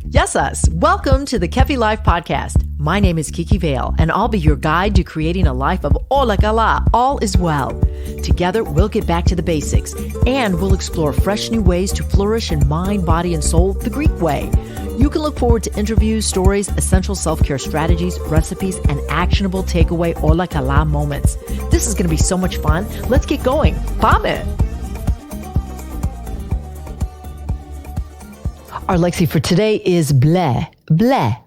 Yes, us. Welcome to the Kefi Life Podcast. My name is Kefi L, and I'll be your guide to creating a life of Ola Kala, all is well. Together, we'll get back to the basics, and we'll explore fresh new ways to flourish in mind, body, and soul the Greek way. You can look forward to interviews, stories, essential self-care strategies, recipes, and actionable takeaway Ola Kala moments. This is going to be so much fun. Let's get going. Πάμε! Our Lexi for today is Blе,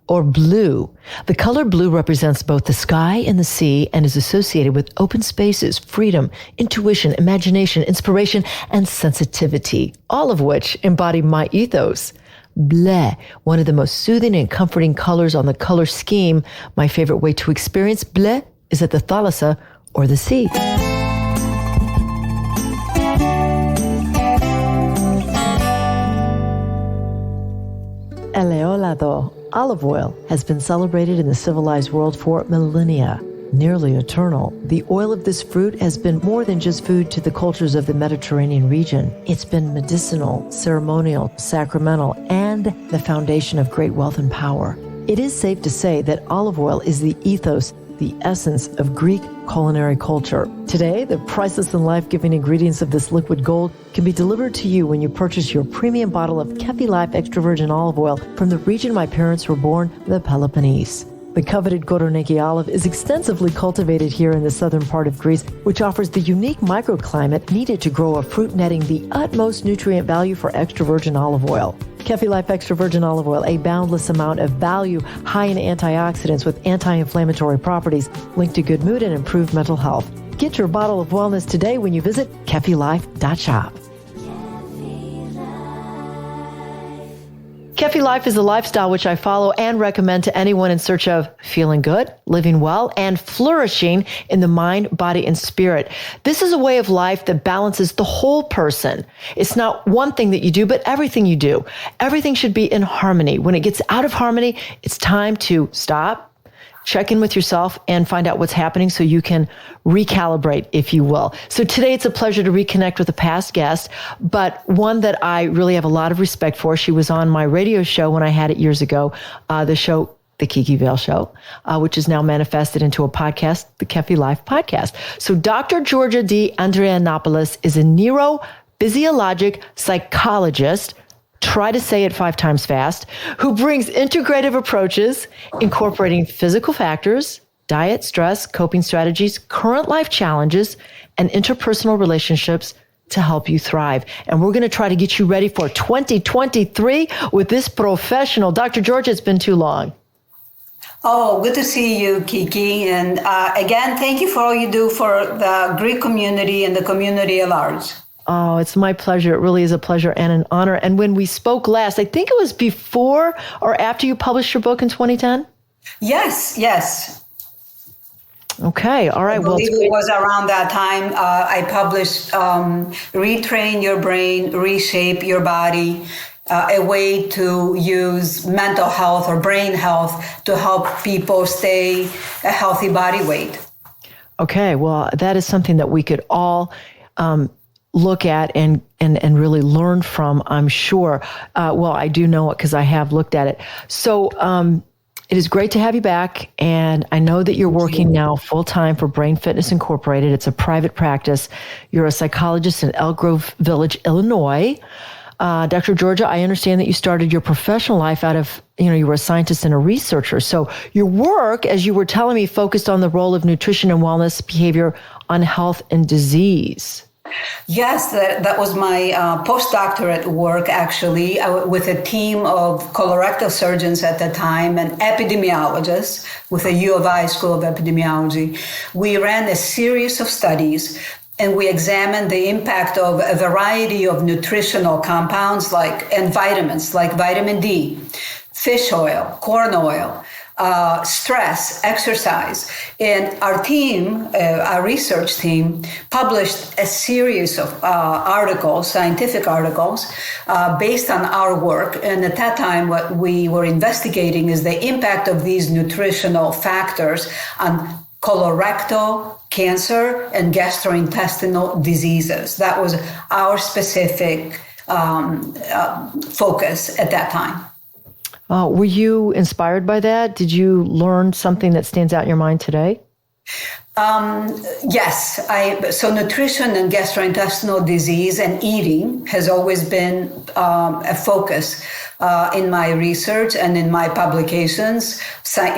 or blue. The color blue represents both the sky and the sea and is associated with open spaces, freedom, intuition, imagination, inspiration, and sensitivity, all of which embody my ethos. Bleh, one of the most soothing and comforting colors on the color scheme. My favorite way to experience bleh is at the thalassa, or the sea. Eleolado, olive oil, has been celebrated in the civilized world for millennia. Nearly eternal, the oil of this fruit has been more than just food to the cultures of the Mediterranean region. It's been medicinal, ceremonial, sacramental, and the foundation of great wealth and power. It is safe to say that olive oil is the ethos, the essence of Greek culinary culture. Today, the priceless and life-giving ingredients of this liquid gold can be delivered to you when you purchase your premium bottle of Kefi Life extra virgin olive oil from the region my parents were born, the Peloponnese. The coveted Koroneiki olive is extensively cultivated here in the southern part of Greece, which offers the unique microclimate needed to grow a fruit netting the utmost nutrient value for extra virgin olive oil. Kefi Life extra virgin olive oil, a boundless amount of value, high in antioxidants with anti-inflammatory properties, linked to good mood and improved mental health. Get your bottle of wellness today when you visit kefilife.shop. Kefi Life is a lifestyle which I follow and recommend to anyone in search of feeling good, living well, and flourishing in the mind, body, and spirit. This is a way of life that balances the whole person. It's not one thing that you do, but everything you do. Everything should be in harmony. When it gets out of harmony, it's time to stop, check in with yourself, and find out what's happening so you can recalibrate, if you will. So today it's a pleasure to reconnect with a past guest, but one that I really have a lot of respect for. She was on my radio show when I had it years ago, the show, The Kefi L Show, which is now manifested into a podcast, the Kefi Life Podcast. So Dr. Georgia D. Andrianopoulos is a neurophysiologic psychologist, try to say it 5 times fast, who brings integrative approaches incorporating physical factors, diet, stress, coping strategies, current life challenges, and interpersonal relationships to help you thrive. And we're going to try to get you ready for 2023 with this professional. Dr. Georgia, it's been too long. Oh, good to see you, Kiki. And again, thank you for all you do for the Greek community and the community at large. Oh, it's my pleasure. It really is a pleasure and an honor. And when we spoke last, I think it was before or after you published your book in 2010? Yes. Okay. All right. I believe it was around that time. I published Retrain Your Brain, Reshape Your Body, a way to use mental health or brain health to help people stay a healthy body weight. Okay. Well, that is something that we could all look at and really learn from, I'm sure. Well, I do know it because I have looked at it. So it is great to have you back. And I know that you're working now full-time for Brain Fitness Incorporated. It's a private practice. You're a psychologist in Elk Grove Village, Illinois. Dr. Georgia, I understand that you started your professional life out of, you were a scientist and a researcher. So your work, as you were telling me, focused on the role of nutrition and wellness behavior on health and disease. Yes, that was my postdoctorate work, actually, with a team of colorectal surgeons at the time and epidemiologists with the U of I School of Epidemiology. We ran a series of studies and we examined the impact of a variety of nutritional compounds and vitamins like vitamin D, fish oil, corn oil, stress, exercise. And our team, our research team, published a series of articles, scientific articles, based on our work. And at that time, what we were investigating is the impact of these nutritional factors on colorectal cancer and gastrointestinal diseases. That was our specific focus at that time. Were you inspired by that? Did you learn something that stands out in your mind today? Yes. So nutrition and gastrointestinal disease and eating has always been a focus in my research and in my publications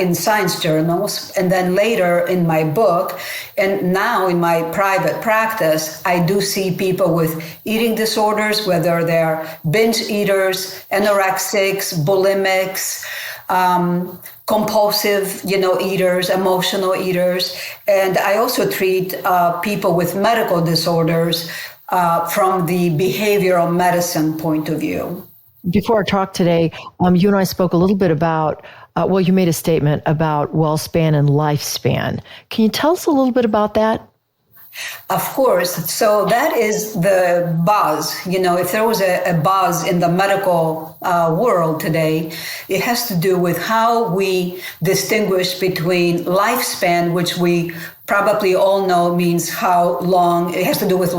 in science journals, and then later in my book. And now in my private practice, I do see people with eating disorders, whether they're binge eaters, anorexics, bulimics, compulsive, eaters, emotional eaters. And I also treat people with medical disorders from the behavioral medicine point of view. Before our talk today, you and I spoke a little bit about, you made a statement about WellSpan and lifespan. Can you tell us a little bit about that? Of course. So that is the buzz. If there was a buzz in the medical world today, it has to do with how we distinguish between lifespan, which we probably all know means how long, it has to do with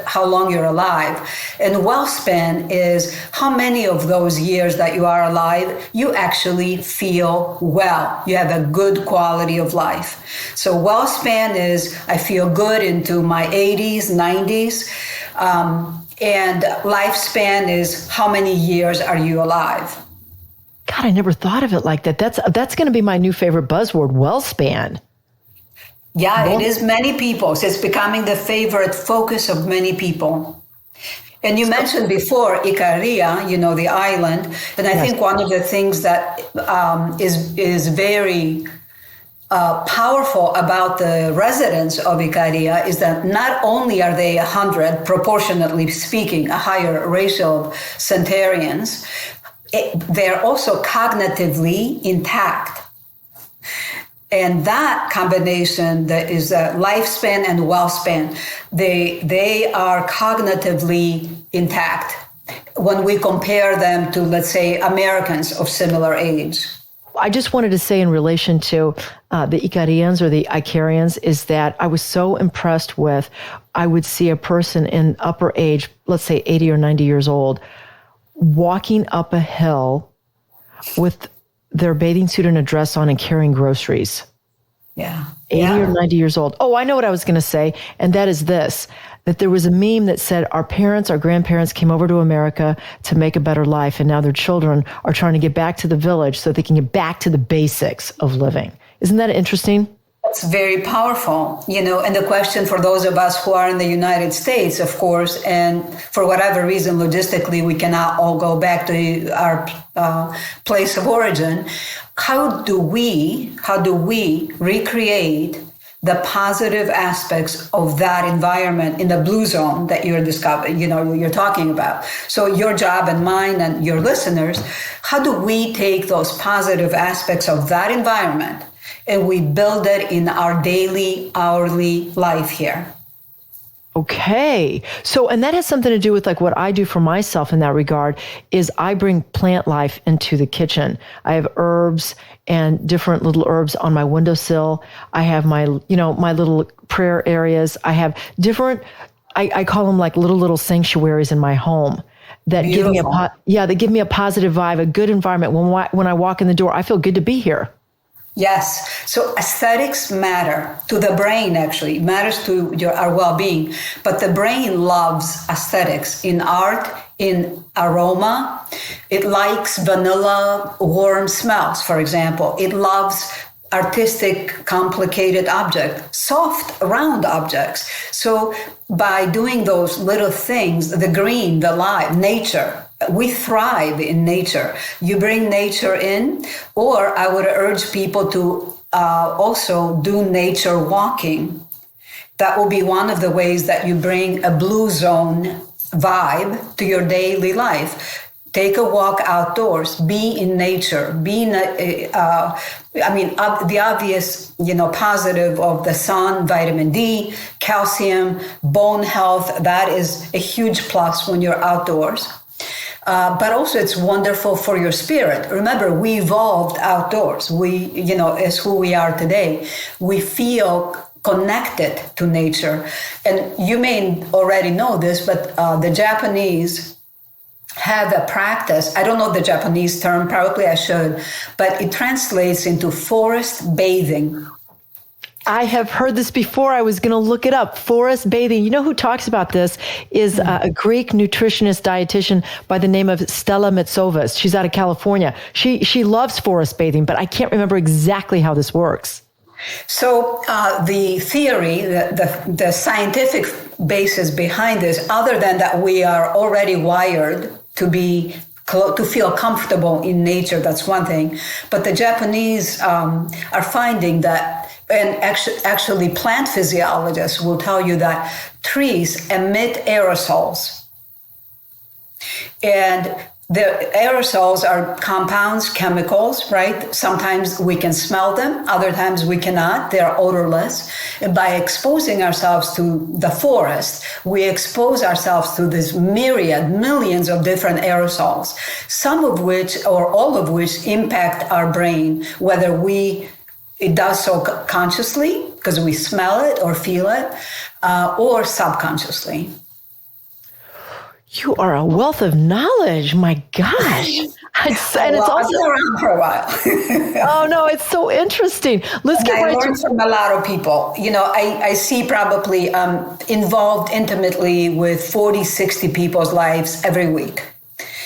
how long you're alive. And WellSpan is how many of those years that you are alive, you actually feel well. You have a good quality of life. So WellSpan is, I feel good into my 80s, 90s. And lifespan is how many years are you alive? God, I never thought of it like that. That's going to be my new favorite buzzword, WellSpan. Yeah, it is many people. So it's becoming the favorite focus of many people. And you mentioned before Ikaria, the island. And I think one of the things that is very powerful about the residents of Ikaria is that not only are they 100, proportionately speaking, a higher ratio of centenarians, they're also cognitively intact. And that combination, that is lifespan and WellSpan, they are cognitively intact when we compare them to, let's say, Americans of similar age. I just wanted to say in relation to the Icarians or the Icarians is that I was so impressed with, I would see a person in upper age, let's say 80 or 90 years old, walking up a hill with their bathing suit and a dress on and carrying groceries. Yeah. 80 or 90 years old. Oh, I know what I was going to say. And that is this, that there was a meme that said our grandparents came over to America to make a better life. And now their children are trying to get back to the village so they can get back to the basics of living. Isn't that interesting? It's very powerful, and the question for those of us who are in the United States, of course, and for whatever reason, logistically, we cannot all go back to our place of origin. How do we recreate the positive aspects of that environment in the blue zone that you're talking about? So your job and mine and your listeners, how do we take those positive aspects of that environment and we build it in our daily, hourly life here? Okay. So, and that has something to do with like what I do for myself in that regard is I bring plant life into the kitchen. I have herbs and different little herbs on my windowsill. I have my little prayer areas. I have different, I call them like little sanctuaries in my home that Beautiful. Give me a positive vibe, a good environment. When I walk in the door, I feel good to be here. Yes. So aesthetics matter to the brain, actually. It matters to our well-being. But the brain loves aesthetics in art, in aroma. It likes vanilla, warm smells, for example. It loves artistic, complicated objects, soft, round objects. So by doing those little things, the green, the light, nature, we thrive in nature. You bring nature in, or I would urge people to also do nature walking. That will be one of the ways that you bring a blue zone vibe to your daily life. Take a walk outdoors, be in nature, the obvious, positive of the sun, vitamin D, calcium, bone health, that is a huge plus when you're outdoors. But also it's wonderful for your spirit. Remember, we evolved outdoors. As who we are today, we feel connected to nature. And you may already know this, but the Japanese have a practice. I don't know the Japanese term, probably I should, but it translates into forest bathing. I have heard this before. I was going to look it up. Forest bathing. You know who talks about this is a Greek nutritionist dietitian by the name of Stella Mitsovas. She's out of California. She loves forest bathing, but I can't remember exactly how this works. So the theory, the scientific basis behind this, other than that we are already wired to feel comfortable in nature, that's one thing. But the Japanese are finding that, and actually plant physiologists will tell you that trees emit aerosols. And the aerosols are compounds, chemicals, right? Sometimes we can smell them, other times we cannot. They're odorless. And by exposing ourselves to the forest, we expose ourselves to this millions of different aerosols, some of which, or all of which, impact our brain, whether it does so consciously, because we smell it or feel it, or subconsciously. You are a wealth of knowledge. My gosh. And it's also I've been around for a while. Oh, no, it's so interesting. Let's get I learned from a lot of people. You know, I see probably involved intimately with 40, 60 people's lives every week.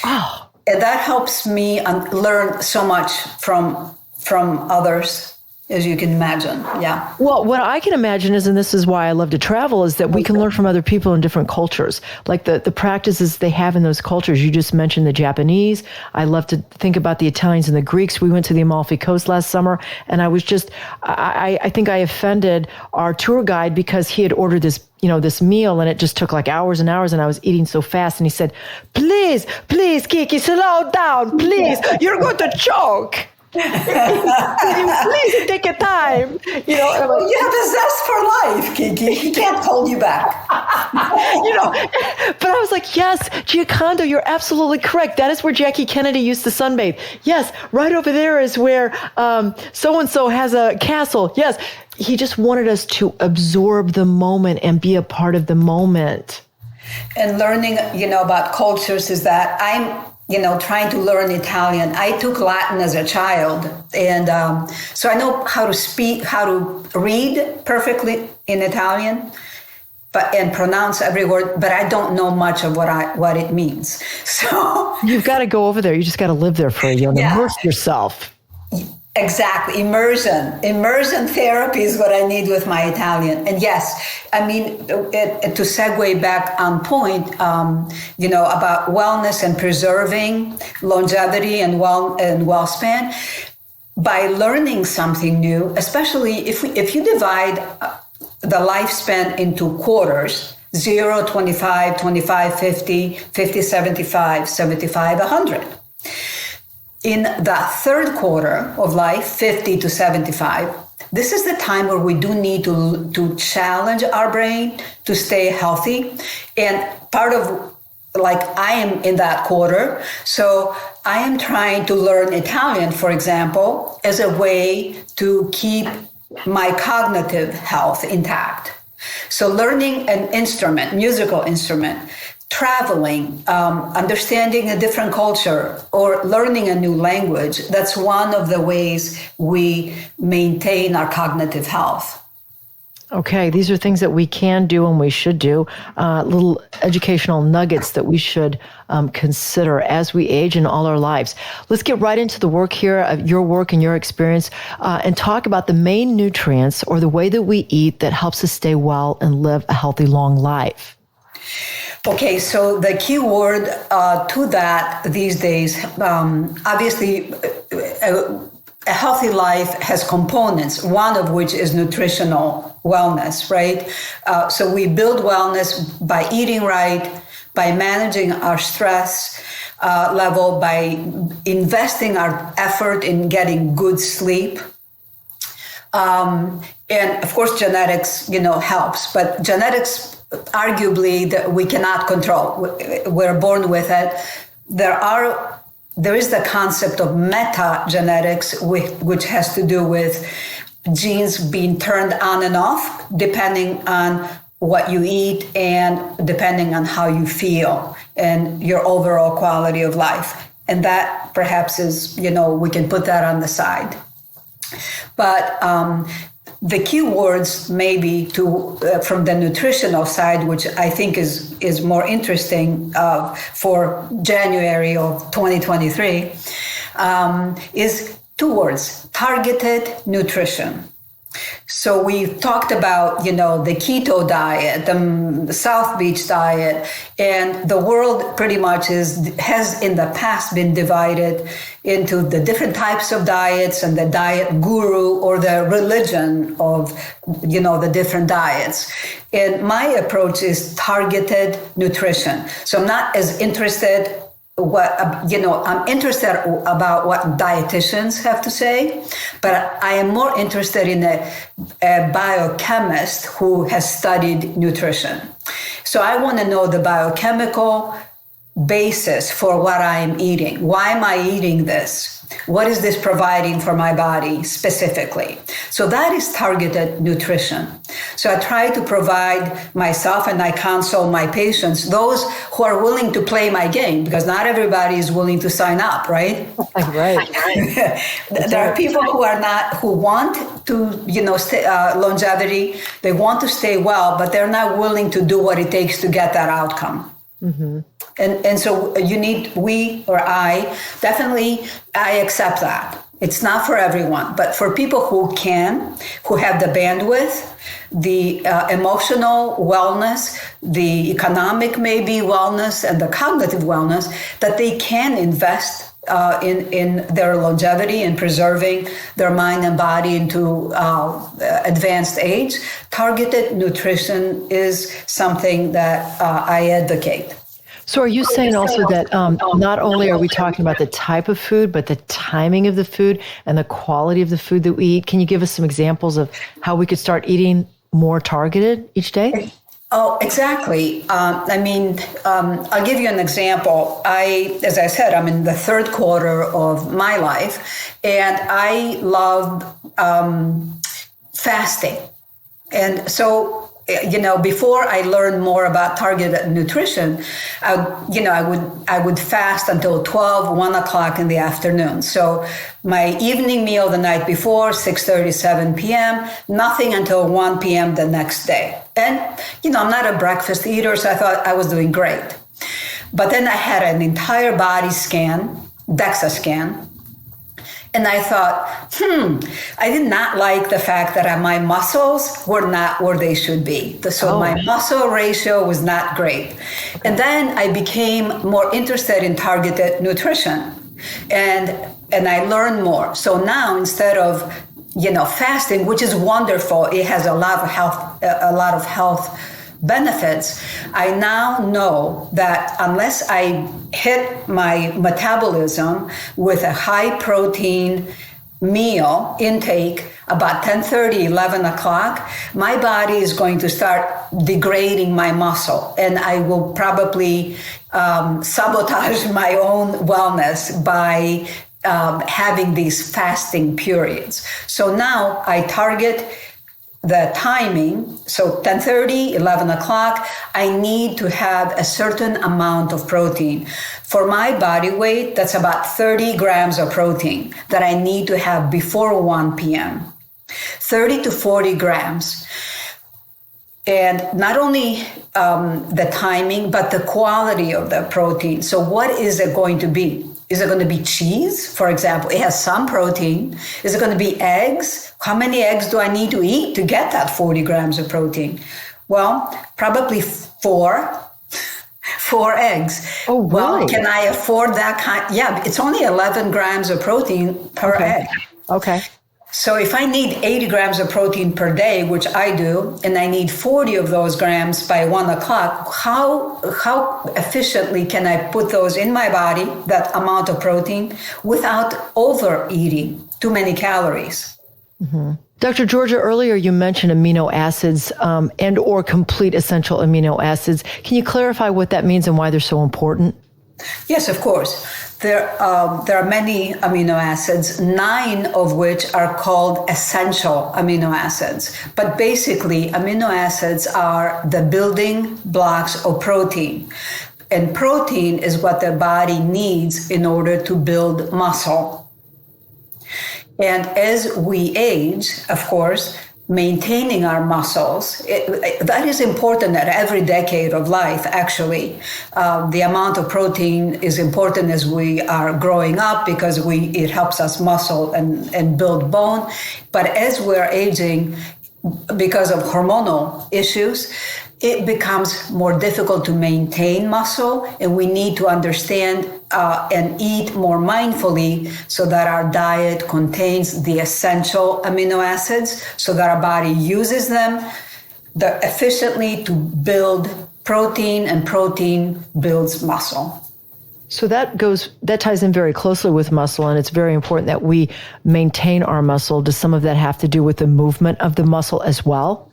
Oh. And that helps me learn so much from others, as you can imagine. Yeah. Well, what I can imagine is, and this is why I love to travel, is that we can learn from other people in different cultures, like the practices they have in those cultures. You just mentioned the Japanese. I love to think about the Italians and the Greeks. We went to the Amalfi Coast last summer, and I was just, I think I offended our tour guide because he had ordered this meal, and it just took like hours and hours, and I was eating so fast. And he said, please, Kiki, slow down, please. You're going to choke. Please take your time. You know, and I'm like, you have a zest for life, Kiki. He can't hold you back. But I was like, yes, Giocondo, you're absolutely correct. That is where Jackie Kennedy used to sunbathe. Yes, right over there is where so-and-so has a castle. Yes, he just wanted us to absorb the moment and be a part of the moment. And learning, about cultures is that I'm trying to learn Italian. I took Latin as a child. And so I know how to speak, how to read perfectly in Italian, and pronounce every word, but I don't know much of what it means. So you've got to go over there. You just got to live there for a year and immerse yourself. Exactly. Immersion therapy is what I need with my Italian. And yes, I mean, to segue back on point, about wellness and preserving longevity and well-span, by learning something new, especially if you divide the lifespan into quarters, 0, 25, 25, 50, 50, 75, 75, 100. In the third quarter of life, 50 to 75, this is the time where we do need to challenge our brain to stay healthy. And part of, I am in that quarter, so I am trying to learn Italian, for example, as a way to keep my cognitive health intact. So learning an instrument, musical instrument, traveling, understanding a different culture, or learning a new language, that's one of the ways we maintain our cognitive health. Okay, these are things that we can do and we should do, little educational nuggets that we should consider as we age in all our lives. Let's get right into the work here, your work and your experience, and talk about the main nutrients or the way that we eat that helps us stay well and live a healthy, long life. Okay, so the key word to that these days, obviously, a healthy life has components, one of which is nutritional wellness, right? So we build wellness by eating right, by managing our stress level, by investing our effort in getting good sleep. And of course, genetics, helps, but genetics, arguably, that we cannot control. We're born with it. There is the concept of metagenetics, which has to do with genes being turned on and off, depending on what you eat and depending on how you feel and your overall quality of life. And that perhaps is, we can put that on the side. But the key words maybe from the nutritional side, which I think is more interesting for January of 2023, is two words: targeted nutrition. So we talked about, the keto diet, the South Beach diet, and the world pretty much has in the past been divided into the different types of diets and the diet guru or the religion of, the different diets. And my approach is targeted nutrition. So I'm not as interested I'm interested about what dietitians have to say, but I am more interested in a biochemist who has studied nutrition. So I want to know the biochemical basis for what I'm eating. Why am I eating this? What is this providing for my body specifically? So that is targeted nutrition. So I try to provide myself, and I counsel my patients, those who are willing to play my game, because not everybody is willing to sign up, right? Right. There are people who want to, stay, longevity. They want to stay well, but they're not willing to do what it takes to get that outcome. Mm-hmm. And so we or I accept that. It's not for everyone, but for people who have the bandwidth, the emotional wellness, the economic maybe wellness, and the cognitive wellness, that they can invest in their longevity and preserving their mind and body into advanced age. Targeted nutrition is something that I advocate. So are you saying also that not only are we talking about the type of food, but the timing of the food and the quality of the food that we eat? Can you give us some examples of how we could start eating more targeted each day? Oh, exactly. I'll give you an example. As I said, I'm in the third quarter of my life, and I love fasting. And so, before I learned more about targeted nutrition, I would fast until 1 o'clock in the afternoon. So my evening meal the night before, 6:30, 7 p.m., nothing until 1 p.m. the next day. And, I'm not a breakfast eater, so I thought I was doing great. But then I had an entire body scan, DEXA scan, and I thought, I did not like the fact that my muscles were not where they should be. So my muscle ratio was not great. Okay. And then I became more interested in targeted nutrition. And I learned more. So now instead of, fasting, which is wonderful, it has a lot of health benefits, I now know that unless I hit my metabolism with a high protein meal intake about 10:30, 11 o'clock, my body is going to start degrading my muscle, and I will probably sabotage my own wellness by having these fasting periods. So now I target the timing. So 10:30, 11 o'clock, I need to have a certain amount of protein. For my body weight, that's about 30 grams of protein that I need to have before 1 p.m. 30 to 40 grams. And not only the timing, but the quality of the protein. So what is it going to be? Is it going to be cheese, for example? It has some protein. Is it going to be eggs? How many eggs do I need to eat to get that 40 grams of protein? Well, probably four eggs. Oh, really? Well, can I afford that kind? Yeah, it's only 11 grams of protein per egg. Okay. So if I need 80 grams of protein per day, which I do, and I need 40 of those grams by 1 o'clock, how efficiently can I put those in my body, that amount of protein, without overeating too many calories? Mm-hmm. Dr. Georgia, earlier you mentioned amino acids and or complete essential amino acids. Can you clarify what that means and why they're so important? Yes, of course. There are many amino acids, 9 of which are called essential amino acids. But basically, amino acids are the building blocks of protein. And protein is what the body needs in order to build muscle. And as we age, of course, maintaining our muscles, that is important at every decade of life, actually. The amount of protein is important as we are growing up because it helps us muscle and build bone. But as we're aging, because of hormonal issues, it becomes more difficult to maintain muscle, and we need to understand and eat more mindfully so that our diet contains the essential amino acids so that our body uses them efficiently to build protein, and protein builds muscle. So that ties in very closely with muscle, and it's very important that we maintain our muscle. Does some of that have to do with the movement of the muscle as well?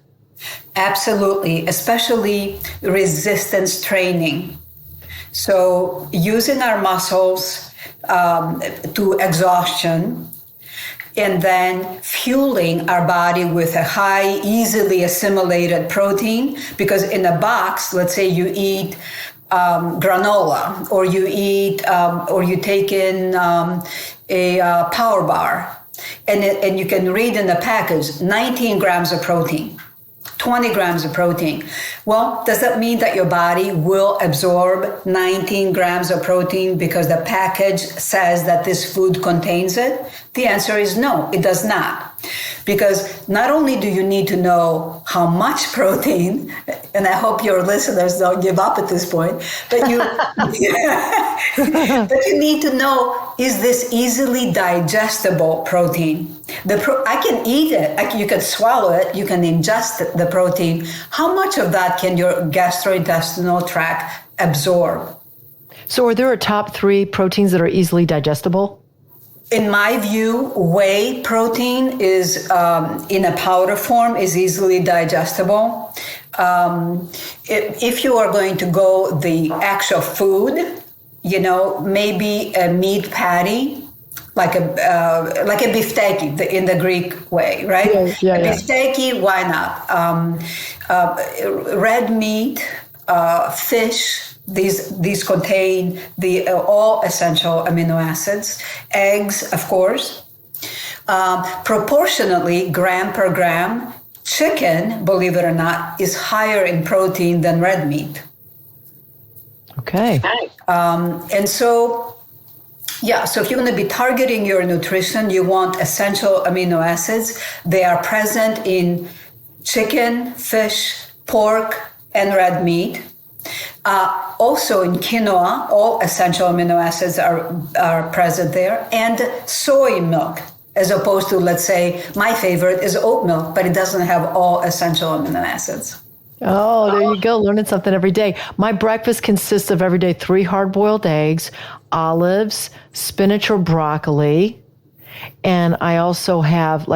Absolutely, especially resistance training. So using our muscles to exhaustion, and then fueling our body with a high, easily assimilated protein. Because in a box, let's say you eat granola, or you eat, or you take in a power bar, and you can read in the package 19 grams of protein. 20 grams of protein. Well, does that mean that your body will absorb 19 grams of protein because the package says that this food contains it? The answer is no, it does not. Because not only do you need to know how much protein, and I hope your listeners don't give up at this point, but you, but you need to know, is this easily digestible protein? I can eat it, you can swallow it, you can ingest the protein. How much of that can your gastrointestinal tract absorb? So are there a top 3 proteins that are easily digestible? In my view, whey protein is in a powder form is easily digestible. If you are going to go the actual food, maybe a meat patty, like a beefsteak in the Greek way, right? Yeah. Beefsteak, why not? Red meat, fish. These contain the all essential amino acids. Eggs, of course. Proportionately, gram per gram, chicken, believe it or not, is higher in protein than red meat. Okay. And so, so if you're going to be targeting your nutrition, you want essential amino acids. They are present in chicken, fish, pork, and red meat. Also in quinoa, all essential amino acids are present there, and soy milk, as opposed to, let's say, my favorite is oat milk, but it doesn't have all essential amino acids. Oh, there you go, learning something every day. My breakfast consists of every day 3 hard-boiled eggs, olives, spinach or broccoli, and I also have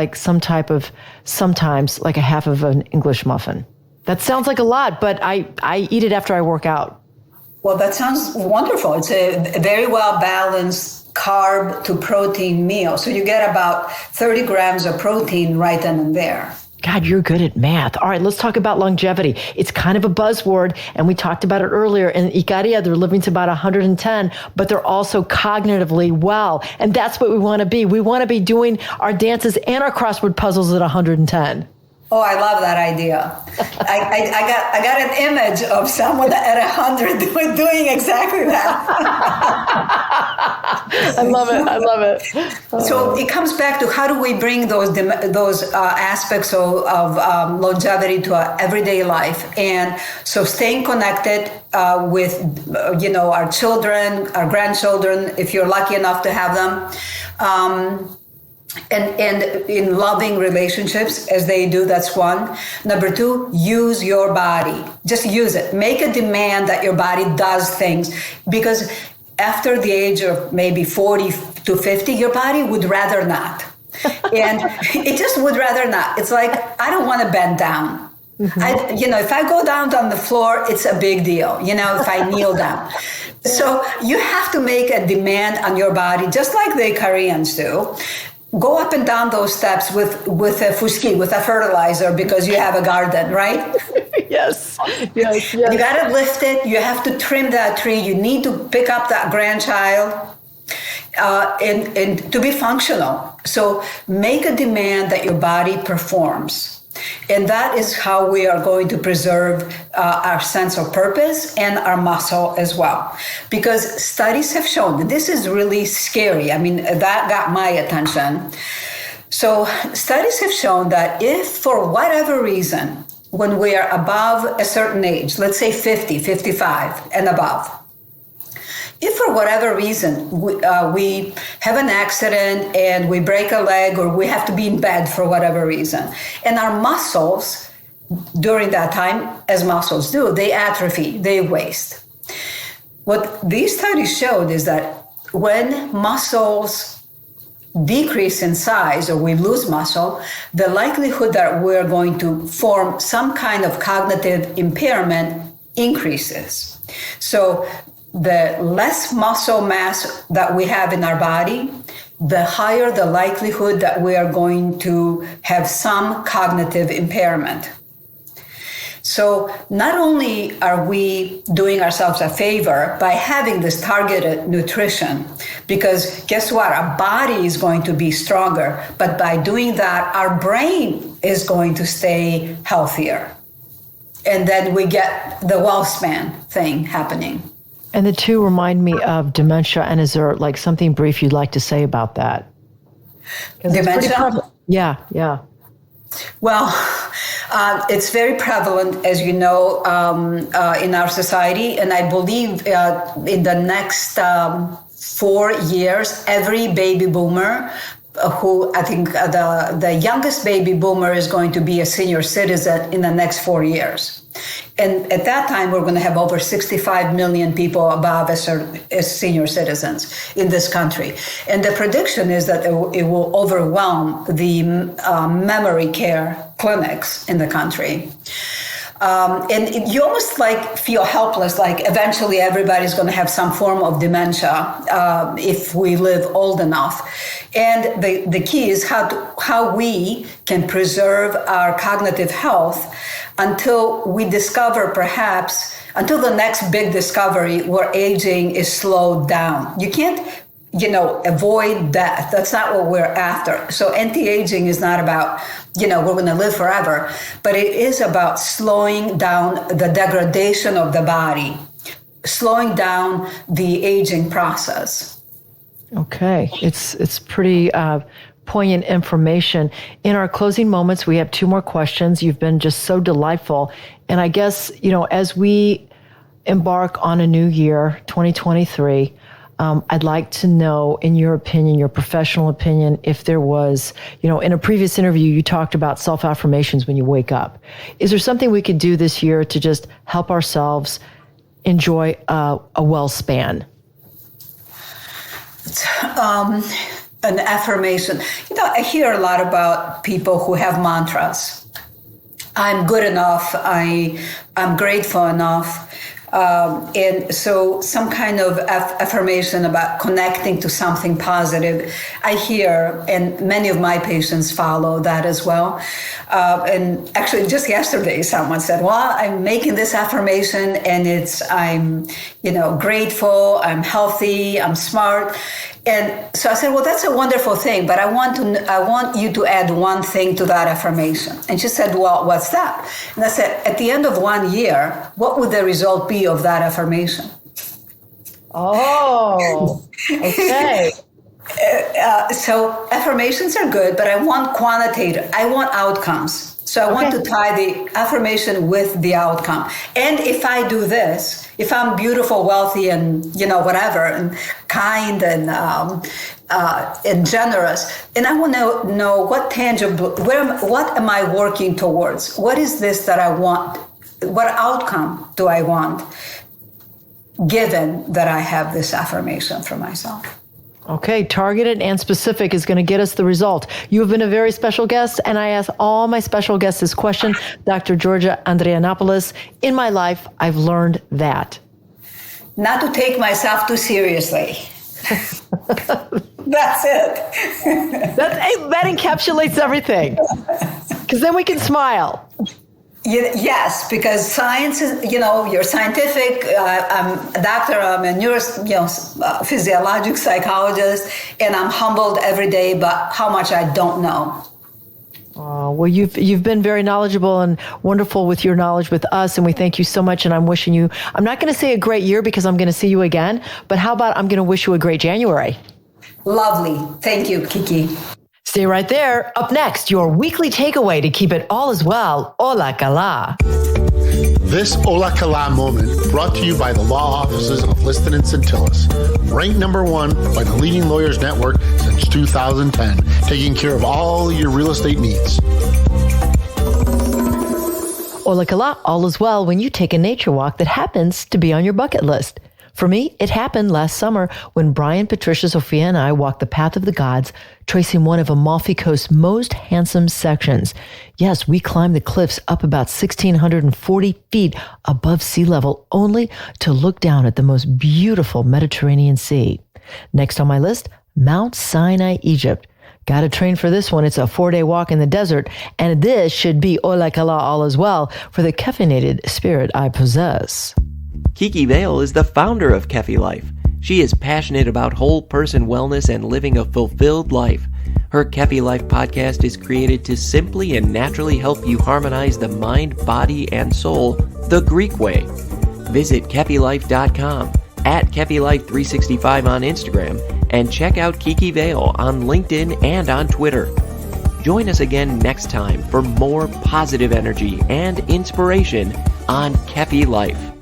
sometimes a half of an English muffin. That sounds like a lot, but I eat it after I work out. Well, that sounds wonderful. It's a very well-balanced carb to protein meal. So you get about 30 grams of protein right then and there. God, you're good at math. All right, let's talk about longevity. It's kind of a buzzword, and we talked about it earlier. In Ikaria, they're living to about 110, but they're also cognitively well. And that's what we want to be. We want to be doing our dances and our crossword puzzles at 110. Oh, I love that idea. I got an image of someone at 100 doing exactly that. I love it. So it comes back to how do we bring those aspects of longevity to our everyday life, and so staying connected with our children, our grandchildren, if you're lucky enough to have them. And in loving relationships, as they do, that's one. Number 2, use your body. Just use it. Make a demand that your body does things. Because after the age of maybe 40 to 50, your body would rather not. And it just would rather not. It's like, I don't want to bend down. If I go down on the floor, it's a big deal, if I kneel down. So you have to make a demand on your body, just like the Koreans do. Go up and down those steps with a fuski, with a fertilizer, because you have a garden, right? Yes. You got to lift it. You have to trim that tree. You need to pick up that grandchild and to be functional. So make a demand that your body performs. And that is how we are going to preserve our sense of purpose and our muscle as well. Because studies have shown that this is really scary. I mean, that got my attention. So studies have shown that if for whatever reason, when we are above a certain age, let's say 50, 55 and above, if for whatever reason we have an accident and we break a leg, or we have to be in bed for whatever reason, and our muscles during that time, as muscles do, they atrophy, they waste. What these studies showed is that when muscles decrease in size, or we lose muscle, the likelihood that we're going to form some kind of cognitive impairment increases. So the less muscle mass that we have in our body, the higher the likelihood that we are going to have some cognitive impairment. So not only are we doing ourselves a favor by having this targeted nutrition, because guess what? Our body is going to be stronger, but by doing that, our brain is going to stay healthier. And then we get the WellSpan thing happening. And the two remind me of dementia. And is there like something brief you'd like to say about that? Dementia? Yeah. Well, it's very prevalent, as you know, in our society. And I believe in the next 4 years, every baby boomer who I think the youngest baby boomer is going to be a senior citizen in the next 4 years. And at that time, we're going to have over 65 million people above as senior citizens in this country. And the prediction is that it will overwhelm the memory care clinics in the country. And you almost like feel helpless, like eventually everybody's going to have some form of dementia if we live old enough. And the key is how we can preserve our cognitive health until we discover, perhaps, until the next big discovery where aging is slowed down. You can't, avoid death. That's not what we're after. So anti-aging is not about, we're going to live forever, but it is about slowing down the degradation of the body, slowing down the aging process. Okay. It's pretty poignant information. In our closing moments, we have 2 more questions. You've been just so delightful. And I guess, as we embark on a new year, 2023, I'd like to know, in your opinion, your professional opinion, if there was, in a previous interview, you talked about self-affirmations when you wake up. Is there something we could do this year to just help ourselves enjoy a WellSpan? An affirmation. I hear a lot about people who have mantras. I'm good enough. I'm grateful enough. And so some kind of affirmation about connecting to something positive, I hear, and many of my patients follow that as well. And actually just yesterday, someone said, well, I'm making this affirmation and I'm grateful, I'm healthy, I'm smart. And so I said, well, that's a wonderful thing, but I want you to add one thing to that affirmation. And she said, well, what's that? And I said, at the end of 1 year, what would the result be of that affirmation? Oh, okay. So affirmations are good, but I want quantitative. I want outcomes. So I want to tie the affirmation with the outcome. And if I do this, if I'm beautiful, wealthy, and whatever, and kind and generous, and I want to know what what am I working towards? What is this that I want? What outcome do I want, given that I have this affirmation for myself? Okay, targeted and specific is going to get us the result. You have been a very special guest, and I ask all my special guests this question. Dr. Georgia Andrianopoulos, in my life, I've learned that. Not to take myself too seriously. That's it. That encapsulates everything, because then we can smile. Yes, because science is, you're scientific. I'm a doctor. I'm a physiologic psychologist, and I'm humbled every day by how much I don't know. Well, you've been very knowledgeable and wonderful with your knowledge with us, and we thank you so much. And I'm wishing you, I'm not going to say a great year because I'm going to see you again, but how about I'm going to wish you a great January? Lovely. Thank you, Kiki. Stay right there. Up next, your weekly takeaway to keep it all as well. Hola Kala. This Hola Kala moment brought to you by the law offices of Liston and Centillus. Ranked number 1 by the leading lawyers network since 2010, taking care of all your real estate needs. Hola Kala, all is well when you take a nature walk that happens to be on your bucket list. For me, it happened last summer when Brian, Patricia, Sophia, and I walked the path of the gods, tracing one of Amalfi Coast's most handsome sections. Yes, we climbed the cliffs up about 1,640 feet above sea level, only to look down at the most beautiful Mediterranean Sea. Next on my list, Mount Sinai, Egypt. Got to train for this one. It's a 4-day walk in the desert, and this should be Hola Kala all as well for the caffeinated spirit I possess. Kefi L is the founder of Kefi Life. She is passionate about whole person wellness and living a fulfilled life. Her Kefi Life podcast is created to simply and naturally help you harmonize the mind, body, and soul the Greek way. Visit KefiLife.com, at KefiLife365 on Instagram, and check out Kefi Vale on LinkedIn and on Twitter. Join us again next time for more positive energy and inspiration on Kefi Life.